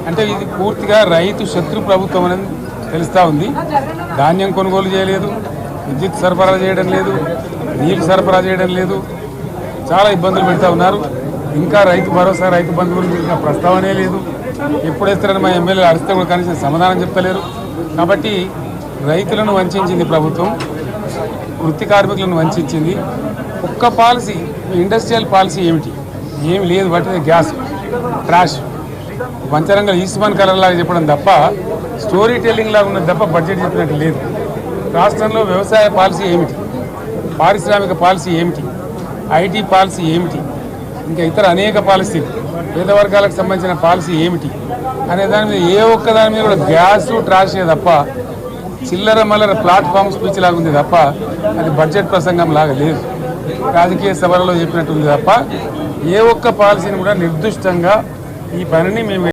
అంటే ఇది పూర్తిగా రైతు శత్రు ప్రభుత్వం అనేది తెలుస్తూ ఉంది. ధాన్యం కొనుగోలు చేయలేదు, విద్యుత్ సరఫరా చేయడం లేదు, నీళ్లు సరఫరా చేయడం లేదు, చాలా ఇబ్బందులు పెడతా ఉన్నారు. ఇంకా రైతు భరోసా, రైతు బంధు గురించి ఇంకా ప్రస్తావనే లేదు. ఎప్పుడేస్తారని మా ఎమ్మెల్యేలు అడిగితే కూడా కనీసం సమాధానం చెప్తలేరు. కాబట్టి రైతులను వంచింది ప్రభుత్వం, వృత్తి కార్మికులను వంచింది. ఒక్క పాలసీ, ఇండస్ట్రియల్ పాలసీ ఏమిటి? ఏమి లేదు. బట్టి గ్యాస్ ట్రాష్ పంచరంగ ఈస్మాన్ కలర్ లాగా చెప్పడం తప్ప, స్టోరీ టెల్లింగ్ లాగా ఉన్నది తప్ప బడ్జెట్ చెప్పినట్టు లేదు. రాష్ట్రంలో వ్యవసాయ పాలసీ ఏమిటి, పారిశ్రామిక పాలసీ ఏమిటి, ఐటీ పాలసీ ఏమిటి, ఇంకా ఇతర అనేక పాలసీలు, పేద వర్గాలకు సంబంధించిన పాలసీ ఏమిటి అనే దాని మీద ఏ ఒక్క దాని మీద కూడా గ్యాస్ ట్రాషే తప్ప, చిల్లర మల్లర ప్లాట్ఫామ్ స్పీచ్ లాగా ఉంది తప్ప, అది బడ్జెట్ ప్రసంగం లాగా లేదు. రాజకీయ సభలలో చెప్పినట్టుంది తప్ప ఏ ఒక్క పాలసీని కూడా నిర్దిష్టంగా ఈ పనిని మేము